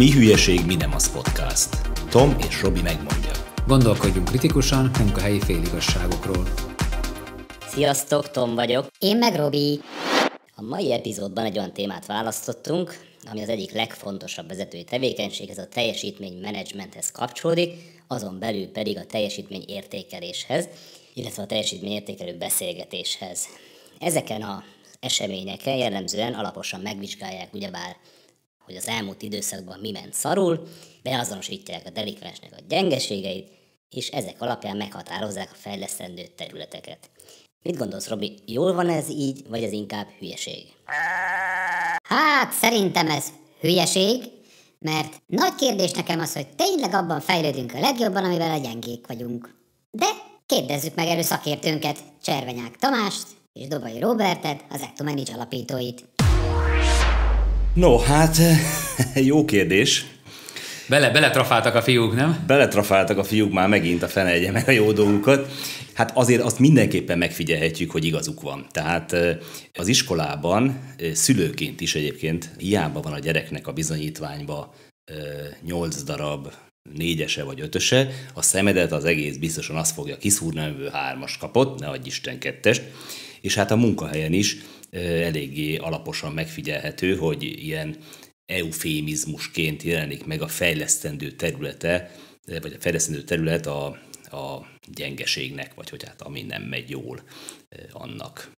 Mi hülyeség, mi nem az podcast. Tom és Robi megmondja. Gondolkodjunk kritikusan munkahelyi féligasságokról. Sziasztok, Tom vagyok. Én meg Robi. A mai epizódban egy olyan témát választottunk, ami az egyik legfontosabb vezetői tevékenység, ez a teljesítménymenedzsmenthez kapcsolódik, azon belül pedig a teljesítményértékeléshez, illetve a teljesítményértékelő beszélgetéshez. Ezeken az eseményeken jellemzően alaposan megvizsgálják ugyebár, hogy az elmúlt időszakban mi ment szarul, beazonosítják a delikvensnek a gyengeségeit, és ezek alapján meghatározzák a fejlesztendő területeket. Mit gondolsz, Robi, jól van ez így, vagy ez inkább hülyeség? Hát szerintem ez hülyeség, mert nagy kérdés nekem az, hogy tényleg abban fejlődünk a legjobban, amivel a gyengék vagyunk. De kérdezzük meg elő szakértőnket, Cservenyák Tamást és Dobai Robertet, az Ectomanage alapítóit. No, hát jó kérdés. Beletrafáltak a fiúk, nem? Beletrafáltak a fiúk már megint, a fene egye meg a jó dolgukat. Hát azért azt mindenképpen megfigyelhetjük, hogy igazuk van. Tehát az iskolában szülőként is egyébként hiába van a gyereknek a bizonyítványba 8 darab 4-ese vagy 5-öse, a szemedet az egész biztosan azt fogja kiszúrni, amiből 3-as kapott, ne adj Isten 2-est. És hát a munkahelyen is eléggé alaposan megfigyelhető, hogy ilyen eufémizmusként jelenik meg a fejlesztendő területe, vagy a fejlesztendő terület a gyengeségnek, vagy hogy hát ami nem megy jól annak.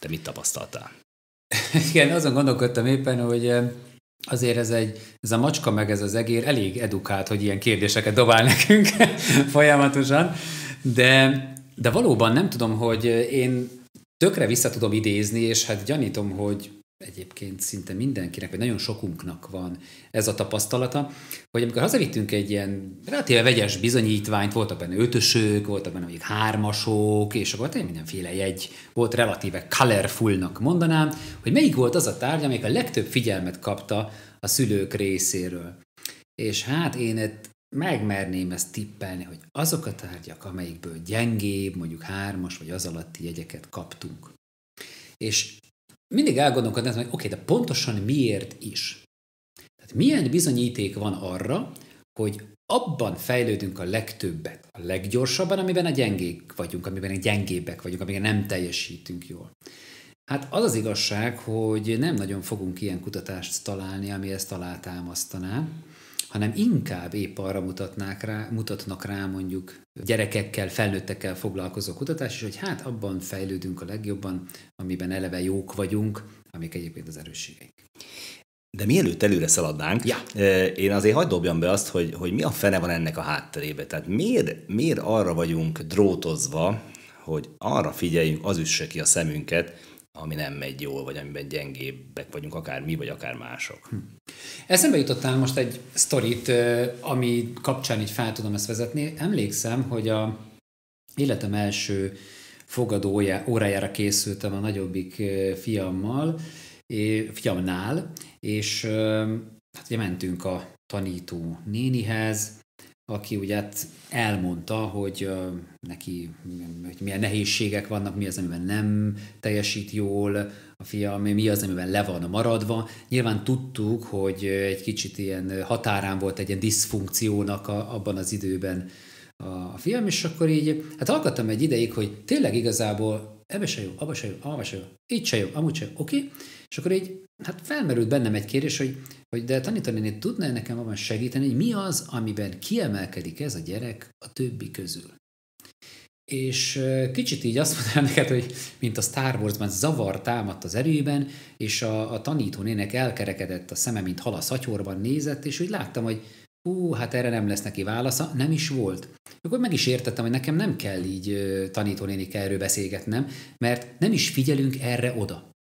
Te mit tapasztaltál? Igen, azon gondolkodtam éppen, hogy azért ez a macska meg ez az egér elég edukált, hogy ilyen kérdéseket dobál nekünk folyamatosan, de valóban nem tudom, hogy én tökre vissza tudom idézni, és hát gyanítom, hogy egyébként szinte mindenkinek, vagy nagyon sokunknak van ez a tapasztalata, hogy amikor hazavittünk egy ilyen relatíve vegyes bizonyítványt, voltak benne 5-ösök, voltak benne még 3-asok, és akkor tényleg mindenféle jegy volt, relatíve colorfulnak mondanám, hogy melyik volt az a tárgy, amelyik a legtöbb figyelmet kapta a szülők részéről. És hát én megmerném ezt tippelni, hogy azok a tárgyak, amelyikből gyengébb, mondjuk 3-as vagy az alatti jegyeket kaptunk. És mindig elgondolkodtam, hogy oké, de pontosan miért is? Tehát milyen bizonyíték van arra, hogy abban fejlődünk a legtöbbet, a leggyorsabban, amiben a gyengék vagyunk, amiben a gyengébbek vagyunk, amiben nem teljesítünk jól. Hát az az igazság, hogy nem nagyon fogunk ilyen kutatást találni, ami ezt alátámasztaná, hanem inkább épp arra mutatnak rá mondjuk gyerekekkel, felnőttekkel foglalkozó kutatás, és hogy hát abban fejlődünk a legjobban, amiben eleve jók vagyunk, amik egyébként az erősségeink. De mielőtt előre szaladnánk, én azért hagyd dobjam be azt, hogy mi a fene van ennek a hátterébe. Tehát miért arra vagyunk drótozva, hogy arra figyeljünk, az üsse ki a szemünket, ami nem megy jól, vagy amiben gyengébbek vagyunk, akár mi, vagy akár mások. Eszembe jutottál most egy sztorit, ami kapcsán így fel tudom ezt vezetni. Emlékszem, hogy a életem első fogadó órájára készültem a nagyobbik fiamnál, és hát ugye mentünk a tanító nénihez, aki ugye hát elmondta, hogy neki hogy milyen nehézségek vannak, mi az, amiben nem teljesít jól a fiam, mi az, amiben le van maradva. Nyilván tudtuk, hogy egy kicsit ilyen határán volt egy ilyen diszfunkciónak abban az időben a fiam, és akkor így, hát hallgattam egy ideig, hogy tényleg igazából ebbe se jó, abba se jó, abba se jó, így se jó, amúgy se jó, oké? És akkor így, hát felmerült bennem egy kérdés, hogy de tanítónéni tudná nekem abban segíteni, hogy mi az, amiben kiemelkedik ez a gyerek a többi közül. És kicsit így azt mondanám neked, hogy mint a Star Warsban zavar támadt az erőben, és a tanítónének elkerekedett a szeme, mint hal a szatyorban nézett, és úgy láttam, hogy hát erre nem lesz neki válasza, nem is volt. Akkor meg is értettem, hogy nekem nem kell így tanítónénikkel erről beszélgetnem, mert nem is figyelünk erre oda.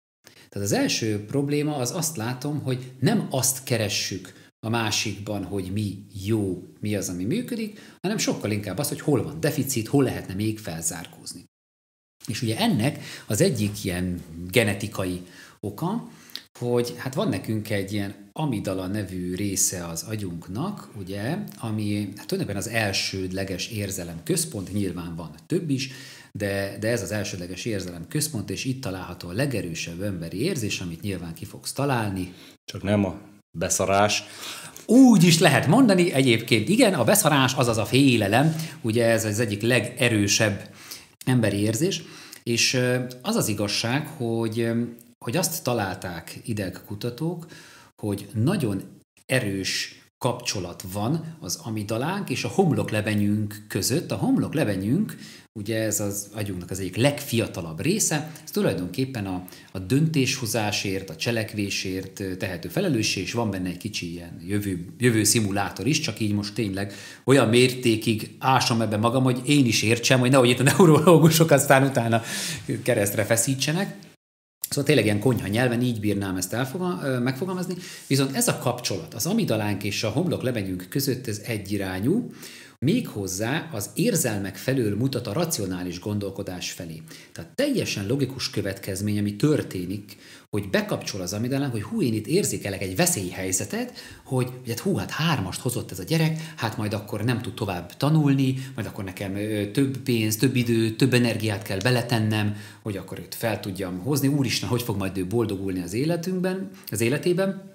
Tehát az első probléma az azt látom, hogy nem azt keressük a másikban, hogy mi jó, mi az, ami működik, hanem sokkal inkább az, hogy hol van deficit, hol lehetne még felzárkózni. És ugye ennek az egyik ilyen genetikai oka, hogy hát van nekünk egy ilyen amigdala nevű része az agyunknak, ugye, ami hát tulajdonképpen az elsődleges érzelem központ, nyilván van több is, de ez az elsődleges érzelem központ, és itt található a legerősebb emberi érzés, amit nyilván ki fogsz találni. Csak nem a beszarás. Úgy is lehet mondani, egyébként igen, a beszarás, azaz a félelem, ugye ez az egyik legerősebb emberi érzés, és az az igazság, hogy azt találták idegkutatók, hogy nagyon erős kapcsolat van az amigdalánk és a homloklebenyünk között. A homloklebenyünk, ugye ez az agyunknak az egyik legfiatalabb része, ez tulajdonképpen a döntéshozásért, a cselekvésért tehető felelősség, és van benne egy kicsi ilyen jövő szimulátor is, csak így most tényleg olyan mértékig ásom ebbe magam, hogy én is értsem, hogy nehogy itt a neurológusok aztán utána keresztre feszítsenek. Szóval tényleg ilyen konyha nyelven így bírnám ezt megfogalmazni, viszont ez a kapcsolat az amigdalánk és a homloklebenyünk között ez egyirányú, méghozzá az érzelmek felől mutat a racionális gondolkodás felé. Tehát teljesen logikus következmény, ami történik, hogy bekapcsol az amigdalánk, hogy én itt érzékelek egy veszélyhelyzetet, hogy hát 3-ast hozott ez a gyerek, hát majd akkor nem tud tovább tanulni, majd akkor nekem több pénz, több idő, több energiát kell beletennem, hogy akkor őt fel tudjam hozni. Úristen, hogy fog majd ő boldogulni az életében.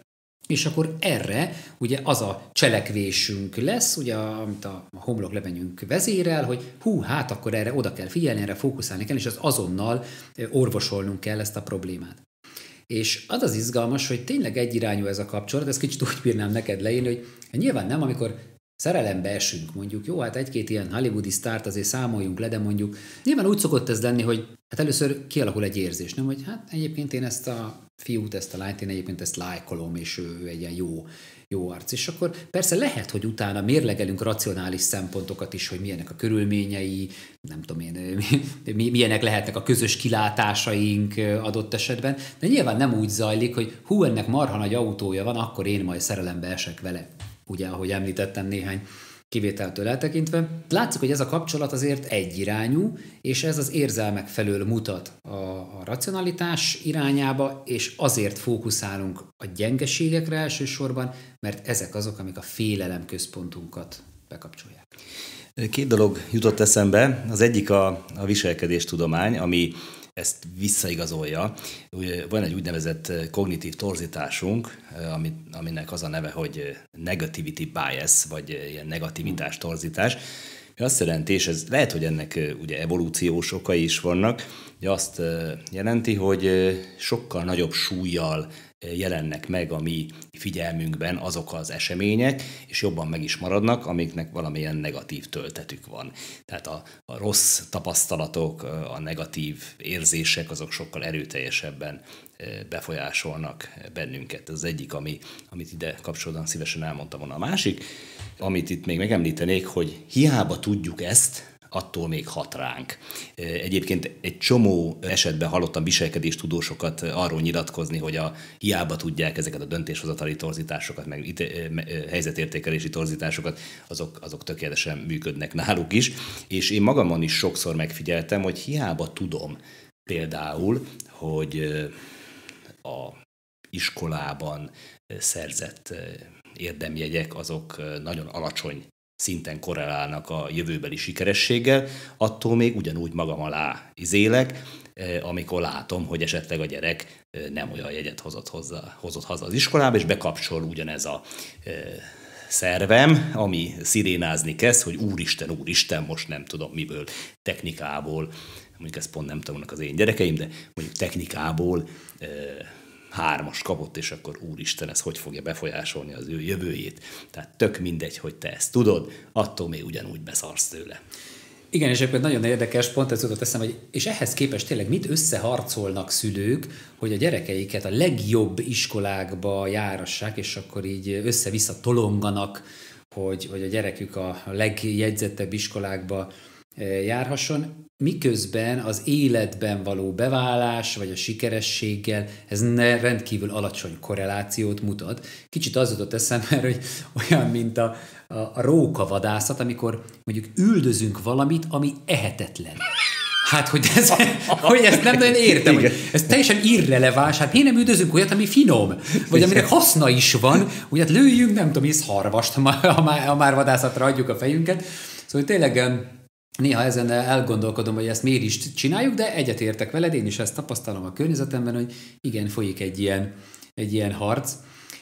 És akkor erre ugye az a cselekvésünk lesz, ugye, amit a homloklebenyünk vezérel, hogy hát akkor erre oda kell figyelni, erre fókuszálni kell, és az azonnal orvosolnunk kell ezt a problémát. És az az izgalmas, hogy tényleg egyirányú ez a kapcsolat, ezt kicsit úgy bírnám neked leírni, hogy nyilván nem, amikor szerelembe esünk, mondjuk, jó, hát egy-két ilyen hollywoodi sztárt azért számoljunk le, de mondjuk nyilván úgy szokott ez lenni, hogy hát először kialakul egy érzés, nem, hogy hát egyébként én ezt a fiút, ezt a lányt, én egyébként ezt lájkolom, és ő egy ilyen jó arc. És akkor persze lehet, hogy utána mérlegelünk racionális szempontokat is, hogy milyenek a körülményei, nem tudom én, milyenek lehetnek a közös kilátásaink adott esetben, de nyilván nem úgy zajlik, hogy ennek marha nagy autója van, akkor én majd szerelembe esek vele. Ugye, ahogy említettem néhány kivételtől eltekintve. Látszik, hogy ez a kapcsolat azért egyirányú, és ez az érzelmek felől mutat a racionalitás irányába, és azért fókuszálunk a gyengeségekre elsősorban, mert ezek azok, amik a félelem központunkat bekapcsolják. 2 dolog jutott eszembe. Az egyik a viselkedéstudomány, ami ezt visszaigazolja. Van egy úgynevezett kognitív torzításunk, aminek az a neve, hogy negativity bias, vagy ilyen negativitás torzítás. Azt jelenti, és ez lehet, hogy ennek ugye evolúciós okai is vannak, de azt jelenti, hogy sokkal nagyobb súllyal jelennek meg a mi figyelmünkben azok az események, és jobban meg is maradnak, amiknek valamilyen negatív töltetük van. Tehát a rossz tapasztalatok, a negatív érzések, azok sokkal erőteljesebben befolyásolnak bennünket. Ez az egyik, amit ide kapcsolatban szívesen elmondtam volna. A másik, amit itt még megemlítenék, hogy hiába tudjuk ezt, attól még hat ránk. Egyébként egy csomó esetben hallottam viselkedéstudósokat arról nyilatkozni, hogy hiába tudják ezeket a döntéshozatali torzításokat, meg helyzetértékelési torzításokat, azok tökéletesen működnek náluk is. És én magamon is sokszor megfigyeltem, hogy hiába tudom például, hogy a iskolában szerzett érdemjegyek azok nagyon alacsony szinten korrelálnak a jövőbeli sikerességgel, attól még ugyanúgy magam alá izélek, amikor látom, hogy esetleg a gyerek nem olyan jegyet hozott haza az iskolába, és bekapcsol ugyanez a szervem, ami szirénázni kezd, hogy úristen, most nem tudom miből, technikából, mondjuk ezt pont nem tanulnak az én gyerekeim, de mondjuk technikából 3-as kapott, és akkor úristen, ez hogy fogja befolyásolni az ő jövőjét. Tehát tök mindegy, hogy te ezt tudod, attól még ugyanúgy beszarsz tőle. Igen, és egyébként nagyon érdekes, pont ez jutott eszembe, hogy és ehhez képest tényleg mit összeharcolnak szülők, hogy a gyerekeiket a legjobb iskolákba járassák, és akkor így össze-vissza tolonganak, hogy a gyerekük a legjegyzettebb iskolákba járhasson, miközben az életben való beválás, vagy a sikerességgel ez rendkívül alacsony korrelációt mutat. Kicsit az jutott eszembe, hogy olyan, mint a rókavadászat, amikor mondjuk üldözünk valamit, ami ehetetlen. Hát, hogy ezt nem nagyon értem, hogy ez teljesen irreleváns, hát miért nem üldözünk olyat, ami finom, vagy aminek haszna is van, hogy hát lőjünk, nem tudom, szarvast, ha már vadászatra adjuk a fejünket. Szóval tényleg néha ezen elgondolkodom, hogy ezt miért is csináljuk, de egyetértek veled, én is ezt tapasztalom a környezetemben, hogy igen, folyik egy ilyen harc.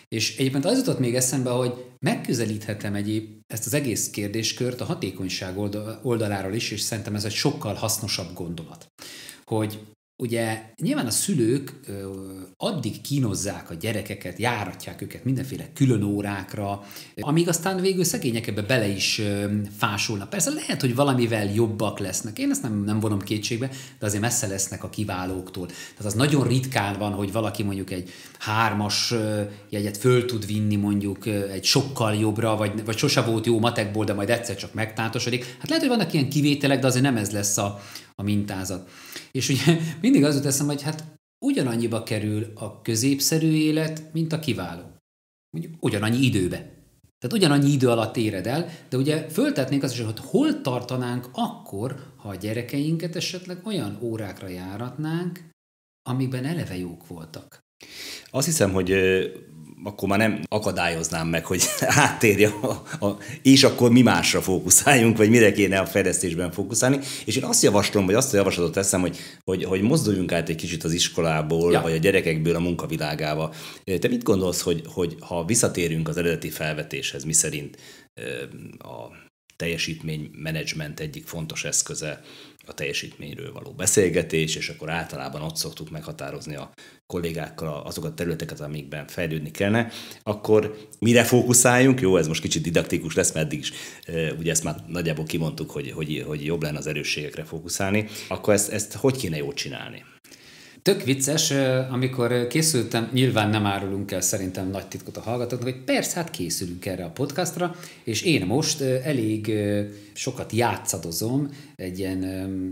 És egyébként az jutott még eszembe, hogy megközelíthetem ezt az egész kérdéskört a hatékonyság oldaláról is, és szerintem ez egy sokkal hasznosabb gondolat. Hogy ugye nyilván a szülők addig kínozzák a gyerekeket, járatják őket mindenféle külön órákra, amíg aztán végül szegények ebbe bele is fásulnak. Persze lehet, hogy valamivel jobbak lesznek. Én ezt nem vonom kétségbe, de azért messze lesznek a kiválóktól. Tehát az nagyon ritkán van, hogy valaki mondjuk egy 3-as jegyet föl tud vinni mondjuk egy sokkal jobbra, vagy sose volt jó matekból, de majd egyszer csak megtántosodik. Hát lehet, hogy vannak ilyen kivételek, de azért nem ez lesz a mintázat. És ugye mindig az jut eszembe, hogy hát ugyanannyiba kerül a középszerű élet, mint a kiváló. Mondjuk ugyanannyi időbe. Tehát ugyanannyi idő alatt éred el, de ugye föltetnénk azt is, hogy hol tartanánk akkor, ha a gyerekeinket esetleg olyan órákra járatnánk, amikben eleve jók voltak. Azt hiszem, hogy akkor már nem akadályoznám meg, hogy áttérje, és akkor mi másra fókuszáljunk, vagy mire kéne a fejlesztésben fókuszálni. És én azt javaslom, vagy azt a javaslatot teszem, hogy mozduljunk át egy kicsit az iskolából, vagy a gyerekekből a munkavilágába. Te mit gondolsz, hogy ha visszatérünk az eredeti felvetéshez, miszerint a teljesítménymenedzsment egyik fontos eszköze a teljesítményről való beszélgetés, és akkor általában ott szoktuk meghatározni a kollégákkal azokat a területeket, amikben fejlődni kellene, akkor mire fókuszáljunk? Jó, ez most kicsit didaktikus lesz, mert eddig is ugye ezt már nagyjából kimondtuk, hogy jobb lenne az erősségekre fókuszálni, akkor ezt hogy kéne jól csinálni? Tök vicces, amikor készültem, nyilván nem árulunk el szerintem nagy titkot a hallgatóknak, hogy persze, hát készülünk erre a podcastra, és én most elég sokat játszadozom egy ilyen,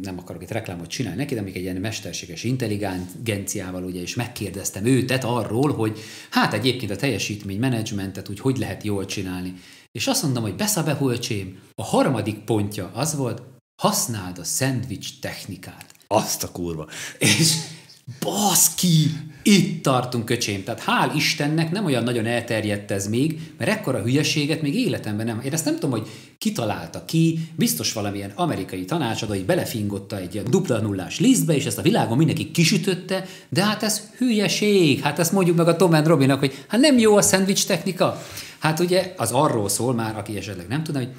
nem akarok itt reklámot csinálni neki, de még egy ilyen mesterséges intelligenciával, ugye, és megkérdeztem őtet arról, hogy hát egyébként a teljesítménymenedzsmentet úgy hogy lehet jól csinálni. És azt mondom, hogy Beszabe Hulcsém, a 3. pontja az volt, használd a szendvics technikát. Azt a kurva! És baszki, itt tartunk, köcsém. Tehát hál' Istennek nem olyan nagyon elterjedt ez még, mert ekkora hülyeséget még életemben nem. Én ezt nem tudom, hogy kitalálta ki, biztos valamilyen amerikai tanácsadó, hogy belefingotta egy ilyen 0-0-ás lisztbe, és ezt a világon mindenki kisütötte, de hát ez hülyeség. Hát ezt mondjuk meg a Tom and Robinnak, hogy hát nem jó a szendvics technika. Hát ugye az arról szól már, aki esetleg nem tudna, hogy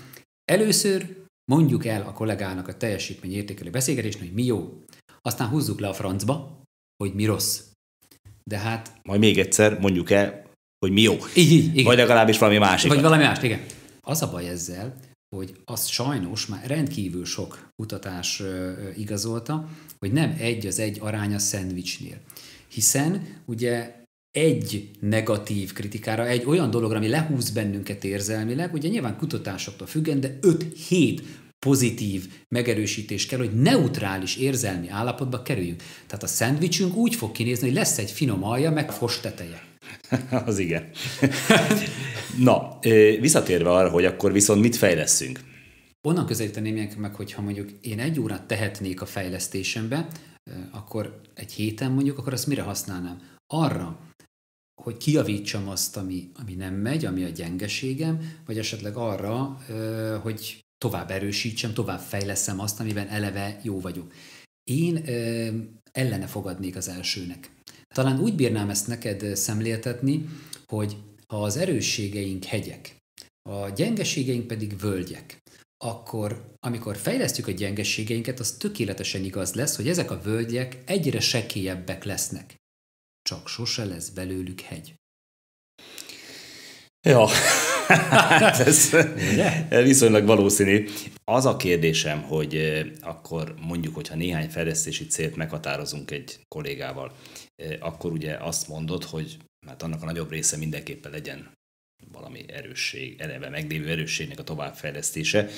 először mondjuk el a kollégának a teljesítményértékelő beszélgetésnek, hogy mi jó. Aztán húzzuk le a francba, hogy mi rossz. De hát... Majd még egyszer mondjuk el, hogy mi jó. Így. Vagy legalábbis valami másik. Vagy valami más, igen. Az a baj ezzel, hogy azt sajnos már rendkívül sok kutatás igazolta, hogy nem 1:1 arány a szendvicsnél. Hiszen ugye egy negatív kritikára, egy olyan dologra, ami lehúz bennünket érzelmileg, ugye nyilván kutatásoktól függen, de 5-7 pozitív megerősítés kell, hogy neutrális érzelmi állapotba kerüljünk. Tehát a szendvicsünk úgy fog kinézni, hogy lesz egy finom alja, meg fos teteje. Az igen. Na, visszatérve arra, hogy akkor viszont mit fejleszünk? Onnan közelíteném meg, hogyha mondjuk én 1 órát tehetnék a fejlesztésembe, akkor egy héten mondjuk, akkor azt mire használnám? Arra, hogy kijavítsam azt, ami nem megy, ami a gyengeségem, vagy esetleg arra, hogy tovább erősítsem, tovább fejleszem azt, amiben eleve jó vagyok. Én ellene fogadnék az elsőnek. Talán úgy bírnám ezt neked szemléltetni, hogy ha az erősségeink hegyek, a gyengeségeink pedig völgyek, akkor amikor fejlesztjük a gyengeségeinket, az tökéletesen igaz lesz, hogy ezek a völgyek egyre sekélyebbek lesznek. Csak sose lesz belőlük hegy. Ja, ez viszonylag valószínű. Az a kérdésem, hogy akkor mondjuk, hogyha néhány fejlesztési célt meghatározunk egy kollégával, akkor ugye azt mondod, hogy hát annak a nagyobb része mindenképpen legyen valami erősség, eleve meglévő erősségnek a továbbfejlesztése.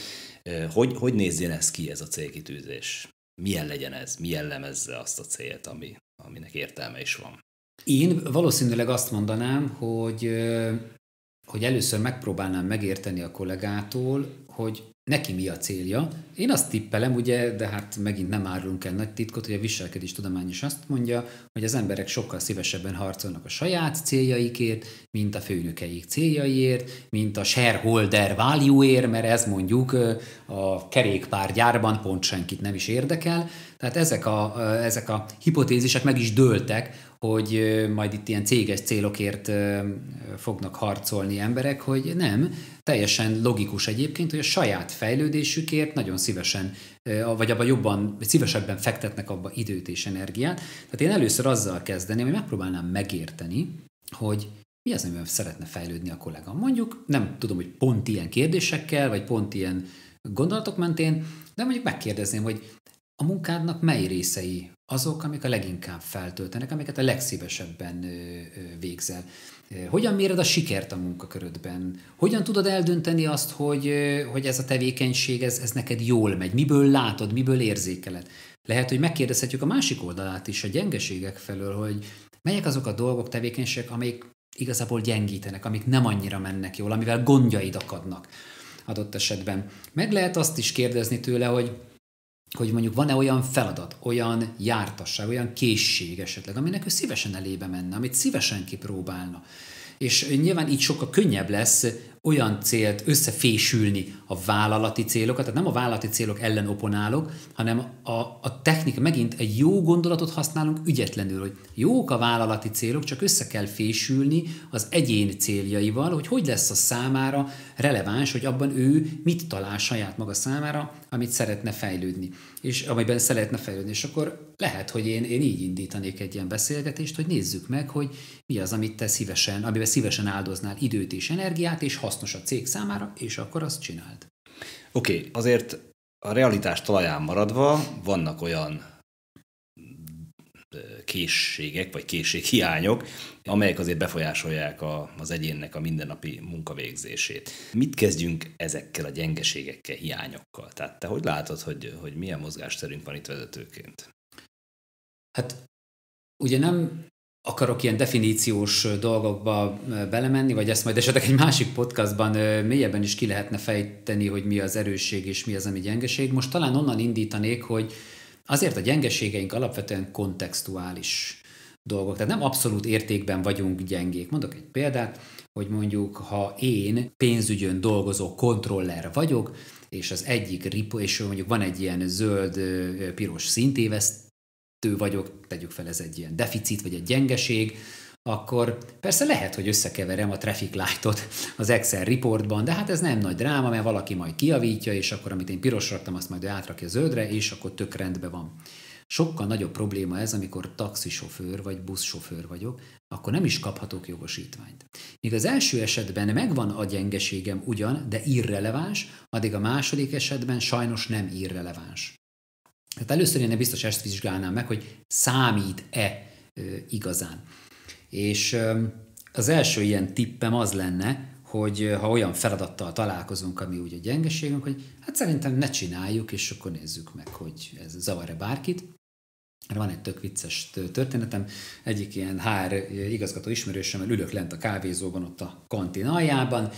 Hogy nézzen ez ki, ez a célkitűzés? Milyen legyen ez? Mi jellemezze azt a célt, aminek értelme is van? Én valószínűleg azt mondanám, hogy először megpróbálnám megérteni a kollégától, hogy neki mi a célja. Én azt tippelem, ugye, de hát megint nem árulunk el nagy titkot, hogy a viselkedéstudomány is azt mondja, hogy az emberek sokkal szívesebben harcolnak a saját céljaikért, mint a főnökeik céljaiért, mint a shareholder value-ért, mert ez mondjuk a kerékpárgyárban pont senkit nem is érdekel. Tehát ezek a hipotézisek meg is dőltek, hogy majd itt ilyen céges célokért fognak harcolni emberek, hogy nem. Teljesen logikus egyébként, hogy a saját fejlődésükért nagyon szívesen, vagy abban szívesebben fektetnek abba időt és energiát. Tehát én először azzal kezdeném, hogy megpróbálnám megérteni, hogy mi az, amiben szeretne fejlődni a kollega. Mondjuk nem tudom, hogy pont ilyen kérdésekkel, vagy pont ilyen gondolatok mentén, de mondjuk megkérdezném, hogy a munkádnak mely részei azok, amik a leginkább feltöltenek, amiket a legszívesebben végzel. Hogyan méred a sikert a munkakörödben? Hogyan tudod eldönteni azt, hogy ez a tevékenység, ez neked jól megy? Miből látod, miből érzékeled? Lehet, hogy megkérdezhetjük a másik oldalát is, a gyengeségek felől, hogy melyek azok a dolgok, tevékenységek, amik igazából gyengítenek, amik nem annyira mennek jól, amivel gondjaid akadnak adott esetben. Meg lehet azt is kérdezni tőle, hogy mondjuk van-e olyan feladat, olyan jártasság, olyan készség esetleg, aminek ő szívesen elébe menne, amit szívesen kipróbálna. És nyilván így sokkal könnyebb lesz olyan célt összefésülni a vállalati célokat, tehát nem a vállalati célok ellen oponálok, hanem a technika, megint egy jó gondolatot használunk ügyetlenül, hogy jók a vállalati célok, csak össze kell fésülni az egyén céljaival, hogy lesz a számára releváns, hogy abban ő mit talál saját maga számára, amit szeretne fejlődni, és amiben szeretne fejlődni. És akkor lehet, hogy én így indítanék egy ilyen beszélgetést, hogy nézzük meg, hogy mi az, amit te amiben szívesen áldoznál időt és energiát, és hasznos a cég számára, és akkor azt csináld. Oké, azért a realitás talaján maradva vannak olyan készségek, vagy készséghiányok, amelyek azért befolyásolják az egyénnek a mindennapi munkavégzését. Mit kezdjünk ezekkel a gyengeségekkel, hiányokkal? Tehát te hogy látod, hogy milyen mozgásterünk van itt vezetőként? Hát ugye nem akarok ilyen definíciós dolgokba belemenni, vagy ezt majd esetleg egy másik podcastban mélyebben is ki lehetne fejteni, hogy mi az erősség és mi az, ami gyengeség. Most talán onnan indítanék, hogy azért a gyengeségeink alapvetően kontextuális dolgok, tehát nem abszolút értékben vagyunk gyengék. Mondok egy példát, hogy mondjuk, ha én pénzügyön dolgozó kontroller vagyok, és az egyik és mondjuk van egy ilyen zöld-piros szintévesztő vagyok, tegyük fel, ez egy ilyen deficit, vagy egy gyengeség, akkor persze lehet, hogy összekeverem a traffic lightot az Excel reportban, de hát ez nem nagy dráma, mert valaki majd kijavítja, és akkor amit én pirosra raktam, azt majd átrakja zöldre, és akkor tök rendben van. Sokkal nagyobb probléma ez, amikor taxisofőr vagy buszsofőr vagyok, akkor nem is kaphatok jogosítványt. Míg az első esetben megvan a gyengeségem ugyan, de irreleváns, addig a második esetben sajnos nem irreleváns. Tehát először én biztos ezt vizsgálnám meg, hogy számít-e igazán. És az első ilyen tippem az lenne, hogy ha olyan feladattal találkozunk, ami úgy a gyengeségünk, hogy hát szerintem ne csináljuk, és akkor nézzük meg, hogy ez zavar-e bárkit. Van egy tök vicces történetem, egyik ilyen HR igazgató ismerősömmel ülök lent a kávézóban, ott a kantin aljában,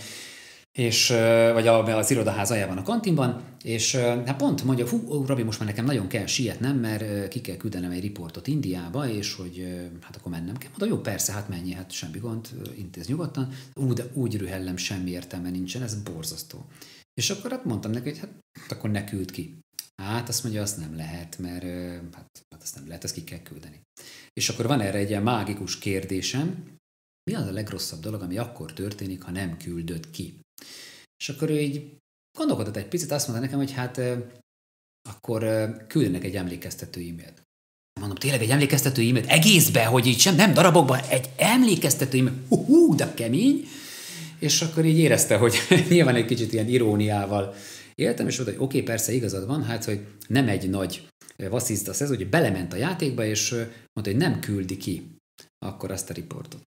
vagy az irodaház aljában a kantinban, és hát pont mondja, Robi, most már nekem nagyon kell sietnem, mert ki kell küldenem egy riportot Indiába, és hogy hát akkor mennem kell. Mondom, jó, persze, hát menjél, hát semmi gond, intéz nyugodtan. De úgy rühellem, semmi értelme nincsen, ez borzasztó. És akkor hát mondtam neki, hogy hát akkor ne küld ki. Hát azt mondja, azt nem lehet, mert hát azt nem lehet, ezt ki kell küldeni. És akkor van erre egy ilyen mágikus kérdésem, mi az a legrosszabb dolog, ami akkor történik, ha nem küldöd ki? És akkor ő így gondolkodott egy picit, azt mondta nekem, hogy hát akkor küldenek egy emlékeztető e-mailt. Mondom, tényleg egy emlékeztető e-mailt egészbe, hogy így sem, nem darabokban, egy emlékeztető e-mail, de kemény. És akkor így érezte, hogy nyilván egy kicsit ilyen iróniával éltem, és mondta, hogy oké, persze igazad van, hát, hogy nem egy nagy vasszizdasz ez, hogy belement a játékba, és mondta, hogy nem küldi ki akkor azt a riportot.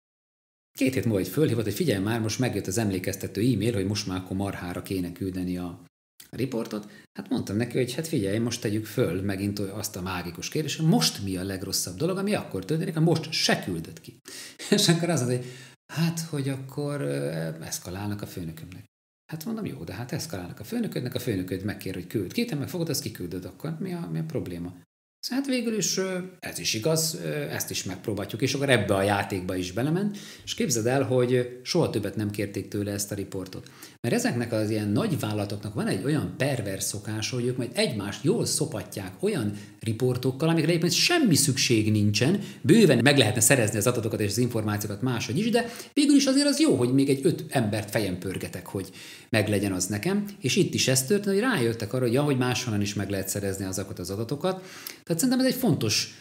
2 hét múlva fölhívott, hogy figyelj már, most megjött az emlékeztető e-mail, hogy most már akkor marhára kéne küldeni a riportot. Hát mondtam neki, hogy hát figyelj, most tegyük föl megint azt a mágikus kérdést, most mi a legrosszabb dolog, ami akkor történik, ha most se küldött ki. És akkor az, hogy hát, hogy akkor eszkalálnak a főnökömnek. Hát mondom, jó, de hát eszkalálnak a főnököd megkér, hogy küld ki, te meg fogod, azt kiküldöd, akkor mi a probléma? Hát végül is ez is igaz, ezt is megpróbáljuk, és akkor ebbe a játékba is belement, és képzeld el, hogy soha többet nem kérték tőle ezt a riportot. Mert ezeknek az ilyen nagy vállalatoknak van egy olyan pervers szokás, hogy ők majd egymást jól szopatják olyan riportokkal, amikre egyébként semmi szükség nincsen, bőven meg lehetne szerezni az adatokat és az információkat máshogy is, de végül is azért az jó, hogy még egy 5 embert fejen pörgetek, hogy meglegyen az nekem, és itt is ez történt, hogy rájöttek arra, hogy hogy máshonnan is meg lehet szerezni azokat az adatokat. Tehát szerintem ez egy fontos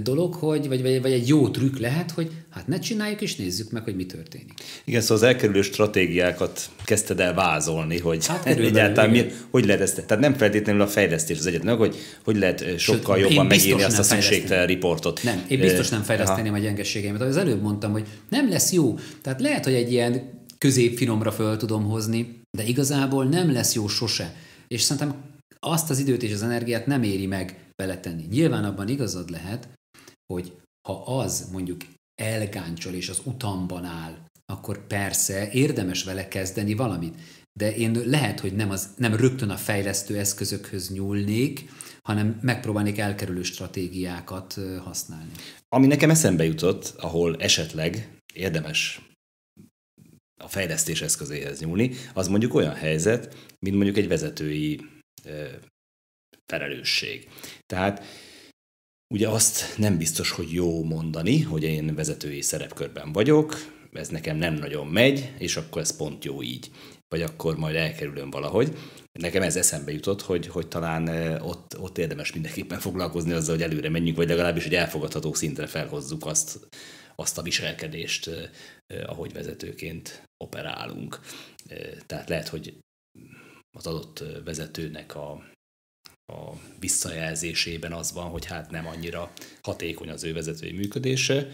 dolog, vagy egy jó trükk lehet, hogy hát ne csináljuk, és nézzük meg, hogy mi történik. Igen, szóval az elkerülő stratégiákat kezdted el vázolni, hogy hát egyáltalán hogy lehet ezt, tehát nem feltétlenül a fejlesztés az egyetlen, hogy lehet sokkal jobban megírni azt a szükségtelen riportot. Nem, én biztos nem fejleszteném a gyengeségeimet. Az előbb mondtam, hogy nem lesz jó. Tehát lehet, hogy egy ilyen középfinomra föl tudom hozni, de igazából nem lesz jó sose. És szerintem azt az időt és az energiát nem éri meg beletenni. Nyilván abban igazad lehet, hogy ha az mondjuk elgáncsol és az utamban áll, akkor persze érdemes vele kezdeni valamit. De én lehet, hogy nem rögtön a fejlesztő eszközökhöz nyúlnék, hanem megpróbálnék elkerülő stratégiákat használni. Ami nekem eszembe jutott, ahol esetleg érdemes a fejlesztés eszközéhez nyúlni, az mondjuk olyan helyzet, mint mondjuk egy vezetői felelősség. Tehát ugye azt nem biztos, hogy jó mondani, hogy én vezetői szerepkörben vagyok, ez nekem nem nagyon megy, és akkor ez pont jó így. Vagy akkor majd elkerülöm valahogy. Nekem ez eszembe jutott, hogy talán ott érdemes mindenképpen foglalkozni azzal, hogy előre menjünk, vagy legalábbis, hogy elfogadható szintre felhozzuk azt a viselkedést, ahogy vezetőként operálunk. Tehát lehet, hogy az adott vezetőnek a visszajelzésében az van, hogy hát nem annyira hatékony az ő vezetői működése,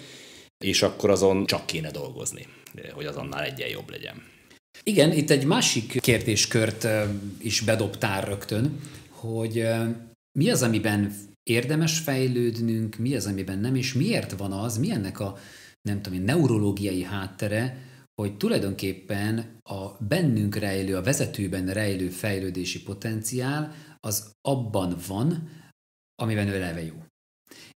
és akkor azon csak kéne dolgozni, hogy az annál egyen jobb legyen. Igen, itt egy másik kérdéskört is bedobtál rögtön, hogy mi az, amiben érdemes fejlődnünk, mi az, amiben nem, és miért van az, mi ennek a nem tudom, neurológiai háttere, hogy tulajdonképpen a bennünk rejlő, a vezetőben rejlő fejlődési potenciál az abban van, amiben ő eleve jó.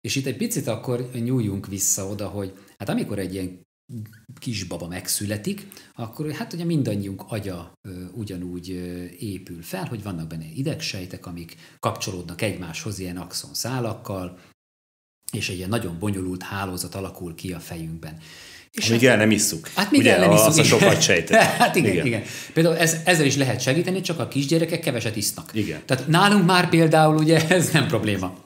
És itt egy picit akkor nyúljunk vissza oda, hogy hát amikor egy ilyen kisbaba megszületik, akkor hát ugye mindannyiunk agya ugyanúgy épül fel, hogy vannak benne idegsejtek, amik kapcsolódnak egymáshoz ilyen axonszálakkal, és egy ilyen nagyon bonyolult hálózat alakul ki a fejünkben. És amíg el nem isszuk. Hát még el nem isszuk. Az a sok agysejtet. Hát igen. Például ezzel is lehet segíteni, csak a kisgyerekek keveset isznak. Igen. Tehát nálunk már például ugye ez nem probléma.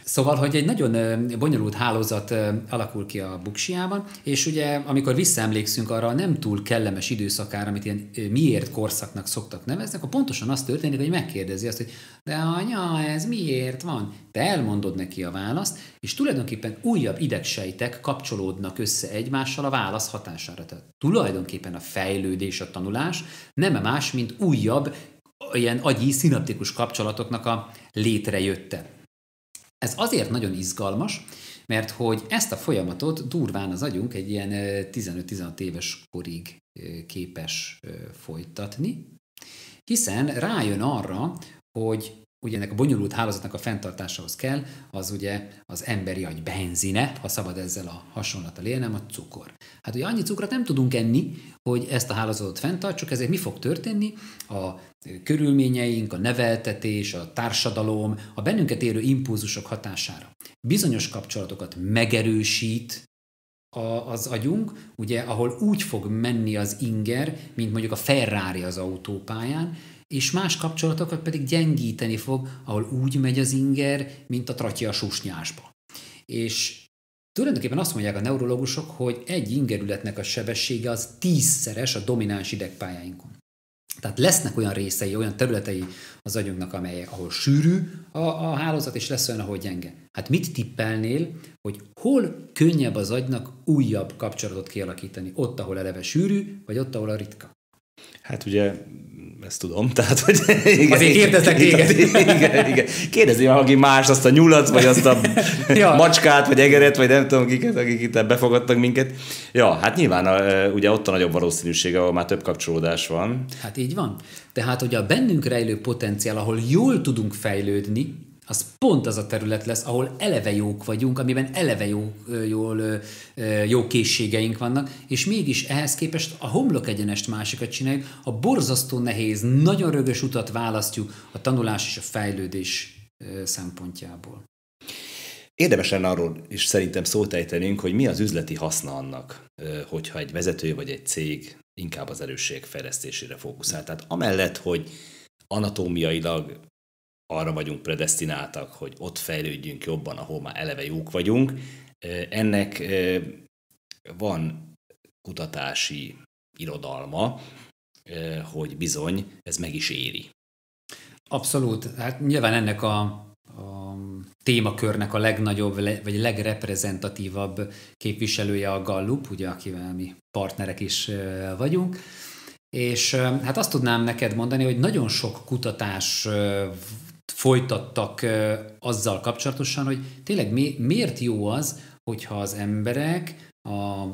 Szóval, hogy egy nagyon bonyolult hálózat alakul ki a buksiában, és ugye amikor visszaemlékszünk arra a nem túl kellemes időszakára, amit ilyen miért korszaknak szoktak nevezni, akkor pontosan az történik, hogy megkérdezi azt, hogy de anya, ez miért van? Te elmondod neki a választ, és tulajdonképpen újabb idegsejtek kapcsolódnak össze egymással a válasz hatására. Tehát tulajdonképpen a fejlődés, a tanulás nem más, mint újabb ilyen agyi szinaptikus kapcsolatoknak a létrejötte. Ez azért nagyon izgalmas, mert hogy ezt a folyamatot durván az agyunk egy ilyen 15-16 éves korig képes folytatni, hiszen rájön arra, hogy ugye ennek a bonyolult hálózatnak a fenntartásához kell, az ugye az emberi agy benzine, ha szabad ezzel a hasonlattal élnem, a cukor. Hát ugye annyi cukrot nem tudunk enni, hogy ezt a hálózatot fenntartsuk, ezért mi fog történni? A körülményeink, a neveltetés, a társadalom, a bennünket érő impulzusok hatására bizonyos kapcsolatokat megerősít az agyunk, ugye, ahol úgy fog menni az inger, mint mondjuk a Ferrari az autópályán, és más kapcsolatokat pedig gyengíteni fog, ahol úgy megy az inger, mint a tratya a susnyásba. És tulajdonképpen azt mondják a neurológusok, hogy egy ingerületnek a sebessége az 10-szeres a domináns idegpályáinkon. Tehát lesznek olyan részei, olyan területei az agyunknak, ahol sűrű a hálózat, és lesz olyan, ahol gyenge. Hát mit tippelnél, hogy hol könnyebb az agynak újabb kapcsolatot kialakítani? Ott, ahol eleve sűrű, vagy ott, ahol a ritka? Hát ugye ezt tudom, tehát, hogy... Igen, azért kérdeztek téged. Igen. Kérdezi valaki más, azt a nyulat, vagy azt a macskát, vagy egeret, vagy nem tudom kiket, akik itt befogadtak minket. Ja, hát nyilván ugye ott a nagyobb valószínűség, ahol már több kapcsolódás van. Hát így van. Tehát ugye a bennünk rejlő potenciál, ahol jól tudunk fejlődni, az pont az a terület lesz, ahol eleve jók vagyunk, amiben eleve jó készségeink vannak, és mégis ehhez képest a homlok egyenest másikat csináljuk, a borzasztó nehéz, nagyon rögös utat választjuk a tanulás és a fejlődés szempontjából. Érdemes lenne arról is szerintem szót ejtenünk, hogy mi az üzleti haszna annak, hogyha egy vezető vagy egy cég inkább az erősség fejlesztésére fókuszál. Tehát amellett, hogy anatómiailag arra vagyunk predesztináltak, hogy ott fejlődjünk jobban, ahol már eleve jók vagyunk. Ennek van kutatási irodalma, hogy bizony ez meg is éri. Abszolút. Hát nyilván ennek a témakörnek a legnagyobb, vagy legreprezentatívabb képviselője a Gallup, ugye, akivel mi partnerek is vagyunk. És hát azt tudnám neked mondani, hogy nagyon sok kutatás folytattak azzal kapcsolatosan, hogy tényleg miért jó az, hogyha az emberek a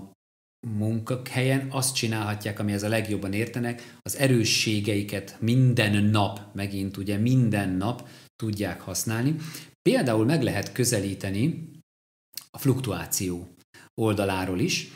munkahelyen azt csinálhatják, amihez a legjobban értenek, az erősségeiket minden nap, megint ugye minden nap tudják használni. Például meg lehet közelíteni a fluktuáció oldaláról is,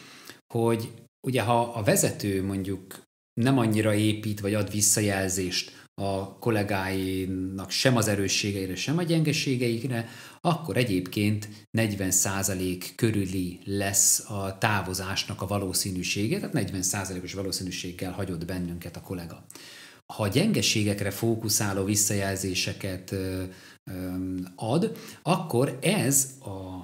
hogy ugye ha a vezető mondjuk nem annyira épít, vagy ad visszajelzést a kollégáinak sem az erősségeire, sem a gyengeségeikre, akkor egyébként 40% körüli lesz a távozásnak a valószínűsége, tehát 40%-os valószínűséggel hagyott bennünket a kollega. Ha a gyengeségekre fókuszáló visszajelzéseket ad, akkor ez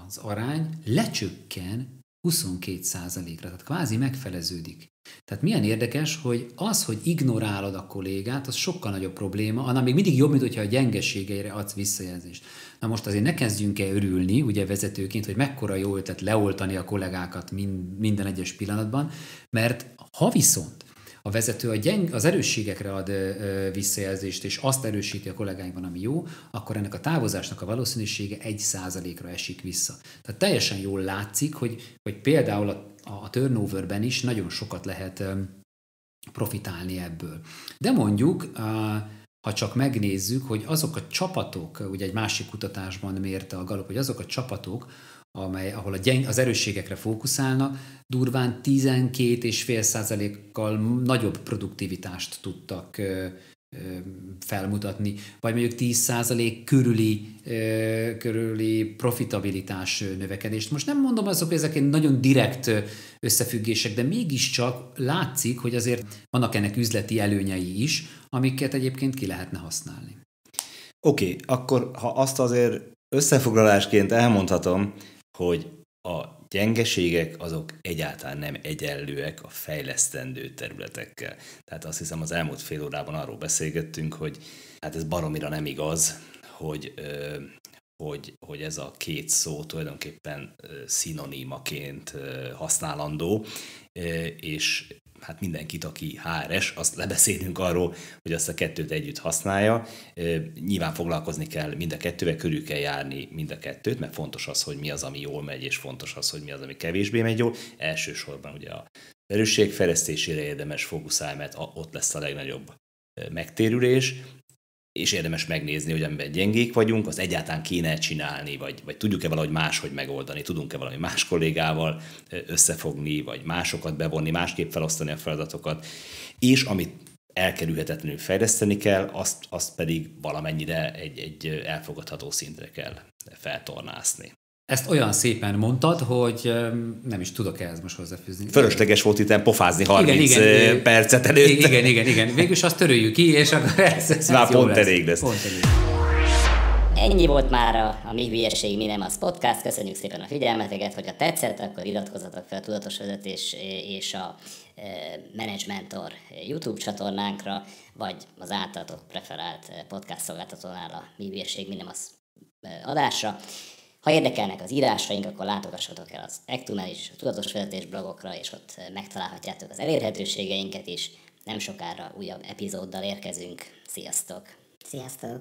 az arány lecsökken 22%-ra, tehát kvázi megfeleződik. Tehát milyen érdekes, hogy az, hogy ignorálod a kollégát, az sokkal nagyobb probléma, annál még mindig jobb, mint hogyha a gyengeségeire adsz visszajelzést. Na most azért ne kezdjünk el örülni, ugye vezetőként, hogy mekkora jó ötlet leoltani a kollégákat minden egyes pillanatban, mert ha viszont a vezető az erősségekre ad visszajelzést, és azt erősíti a kollégáinkban, ami jó, akkor ennek a távozásnak a valószínűsége 1%-ra esik vissza. Tehát teljesen jól látszik, hogy például a turnoverben is nagyon sokat lehet profitálni ebből. De mondjuk, ha csak megnézzük, hogy azok a csapatok, ugye egy másik kutatásban mérte a Gallup, hogy azok a csapatok, ahol az erősségekre fókuszálnak, durván 12,5%-kal nagyobb produktivitást tudtak felmutatni, vagy mondjuk 10% körüli profitabilitás növekedést. Most nem mondom azok, hogy ezek nagyon direkt összefüggések, de mégiscsak látszik, hogy azért vannak ennek üzleti előnyei is, amiket egyébként ki lehetne használni. Oké, akkor ha azt azért összefoglalásként elmondhatom, hogy a gyengeségek azok egyáltalán nem egyenlőek a fejlesztendő területekkel. Tehát azt hiszem az elmúlt fél órában arról beszélgettünk, hogy hát ez baromira nem igaz, hogy ez a két szó tulajdonképpen szinonímaként használandó, és hát mindenkit, aki HRS, azt lebeszélünk arról, hogy azt a kettőt együtt használja. Nyilván foglalkozni kell mind a kettővel, körül kell járni mind a kettőt, mert fontos az, hogy mi az, ami jól megy, és fontos az, hogy mi az, ami kevésbé megy jól. Elsősorban ugye az erősség fejlesztésére érdemes fókuszálni, mert ott lesz a legnagyobb megtérülés, és érdemes megnézni, hogy amiben gyengék vagyunk, az egyáltalán kéne csinálni, vagy tudjuk-e valahogy máshogy megoldani, tudunk-e valami más kollégával összefogni, vagy másokat bevonni, másképp felosztani a feladatokat, és amit elkerülhetetlenül fejleszteni kell, azt pedig valamennyire egy elfogadható szintre kell feltornászni. Ezt olyan szépen mondtad, hogy nem is tudok ehhez most hozzáfűzni. Fölösleges volt itt pofázni 30 percet előtt. Igen. Végülis azt töröljük ki, és akkor ez már pont elég lesz. Ennyi volt már a Mi Hülyeség, Mi Nem Az podcast. Köszönjük szépen a figyelmeteket, hogyha tetszett, akkor iratkozzatok fel a Tudatos Vezetés és a Management-or YouTube csatornánkra, vagy az általatok preferált podcast szolgáltatónál a Mi Hülyeség, Mi Nem Az adásra. Ha érdekelnek az írásaink, akkor látogassatok el az Ektumel és a Tudatos Vezetés blogokra, és ott megtalálhatjátok az elérhetőségeinket is. Nem sokára újabb epizóddal érkezünk. Sziasztok! Sziasztok!